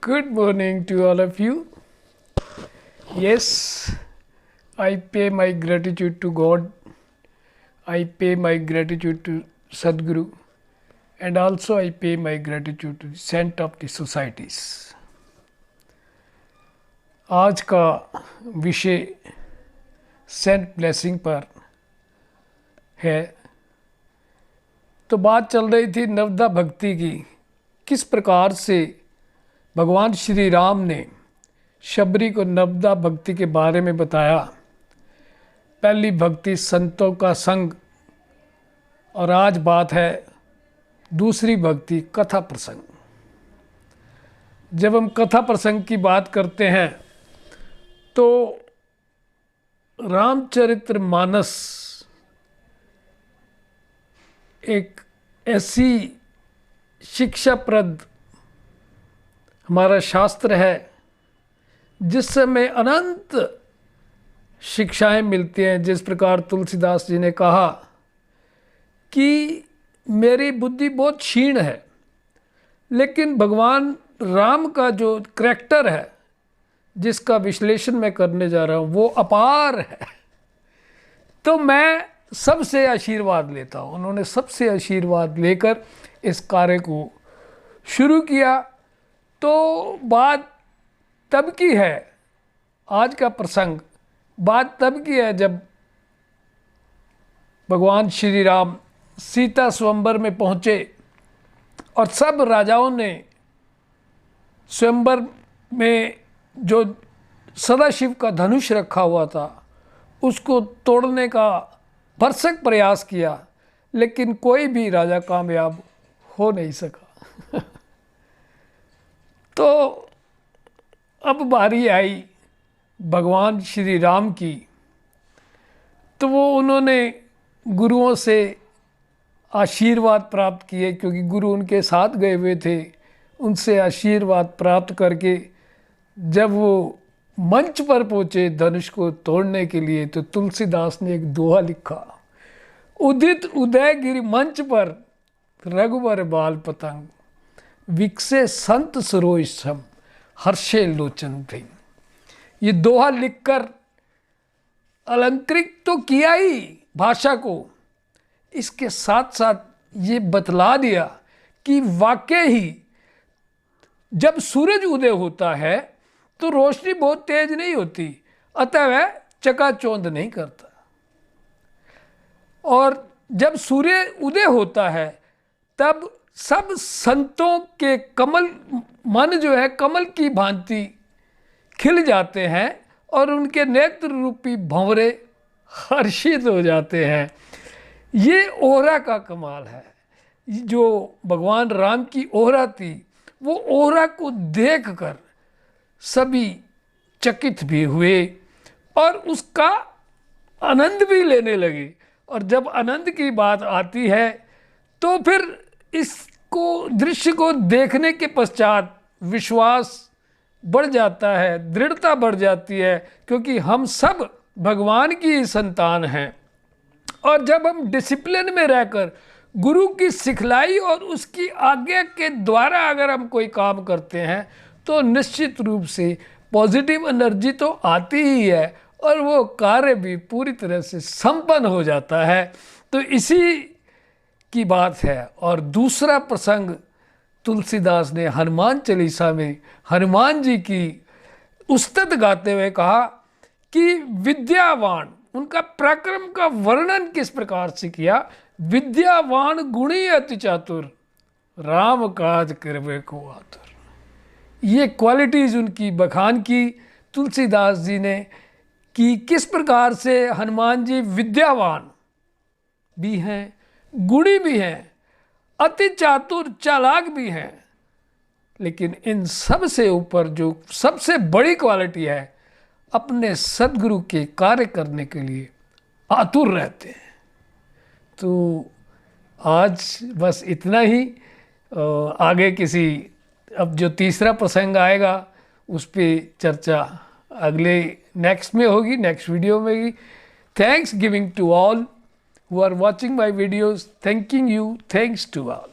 Good morning to all of you. Yes, I pay my gratitude to God. I pay my gratitude to Sadhguru, and also I pay my gratitude to the saint of the societies. आज का विषय Saint blessing पर है। तो बात चल रही थी नवदा भक्ति की, किस प्रकार से भगवान श्री राम ने शबरी को नवदा भक्ति के बारे में बताया। पहली भक्ति संतों का संग, और आज बात है दूसरी भक्ति कथा प्रसंग। जब हम कथा प्रसंग की बात करते हैं तो रामचरितमानस एक ऐसी शिक्षाप्रद हमारा शास्त्र है जिससे हमें अनंत शिक्षाएं मिलती हैं। जिस प्रकार तुलसीदास जी ने कहा कि मेरी बुद्धि बहुत क्षीण है, लेकिन भगवान राम का जो करैक्टर है जिसका विश्लेषण मैं करने जा रहा हूँ वो अपार है। तो मैं सबसे आशीर्वाद लेता हूँ। उन्होंने सबसे आशीर्वाद लेकर इस कार्य को शुरू किया। तो बात तब की है, आज का प्रसंग बात तब की है जब भगवान श्री राम सीता स्वयंवर में पहुँचे और सब राजाओं ने स्वयंवर में जो सदाशिव का धनुष रखा हुआ था उसको तोड़ने का भरसक प्रयास किया, लेकिन कोई भी राजा कामयाब हो नहीं सका। तो अब बारी आई भगवान श्री राम की। तो वो उन्होंने गुरुओं से आशीर्वाद प्राप्त किए, क्योंकि गुरु उनके साथ गए हुए थे। उनसे आशीर्वाद प्राप्त करके जब वो मंच पर पहुँचे धनुष को तोड़ने के लिए, तो तुलसीदास ने एक दोहा लिखा, उदित उदयगिरि मंच पर रघुवर बाल पतंग, विकसे संत सरोज सम हर्षे लोचन थे। ये दोहा लिखकर अलंकृत तो किया ही भाषा को, इसके साथ साथ ये बतला दिया कि वाकई ही जब सूरज उदय होता है तो रोशनी बहुत तेज नहीं होती, अतः वह चकाचौंध नहीं करता। और जब सूर्य उदय होता है तब सब संतों के कमल मन जो है कमल की भांति खिल जाते हैं और उनके नेत्र रूपी भंवरे हर्षित हो जाते हैं। ये ओहरा का कमाल है। जो भगवान राम की ओहरा थी, वो ओहरा को देखकर सभी चकित भी हुए और उसका आनंद भी लेने लगे। और जब आनंद की बात आती है तो फिर इसको दृश्य को देखने के पश्चात विश्वास बढ़ जाता है, दृढ़ता बढ़ जाती है, क्योंकि हम सब भगवान की संतान हैं। और जब हम डिसिप्लिन में रहकर गुरु की सिखलाई और उसकी आज्ञा के द्वारा अगर हम कोई काम करते हैं तो निश्चित रूप से पॉजिटिव एनर्जी तो आती ही है और वो कार्य भी पूरी तरह से संपन्न हो जाता है। तो इसी की बात है। और दूसरा प्रसंग तुलसीदास ने हनुमान चालीसा में हनुमान जी की उस्तत गाते हुए कहा कि विद्यावान, उनका पराक्रम का वर्णन किस प्रकार से किया, विद्यावान गुणी अति चातुर, राम काज करवे को आतुर। ये क्वालिटीज़ उनकी बखान की तुलसीदास जी ने कि किस प्रकार से हनुमान जी विद्यावान भी हैं, गुणी भी हैं, अति चातुर चालाक भी हैं, लेकिन इन सब से ऊपर जो सबसे बड़ी क्वालिटी है, अपने सद्गुरु के कार्य करने के लिए आतुर रहते हैं। तो आज बस इतना ही। आगे किसी अब जो तीसरा प्रसंग आएगा उस पर चर्चा अगले नेक्स्ट में होगी, नेक्स्ट वीडियो में होगी। Thanks giving to all who are watching my videos. Thanking you, thanks to all.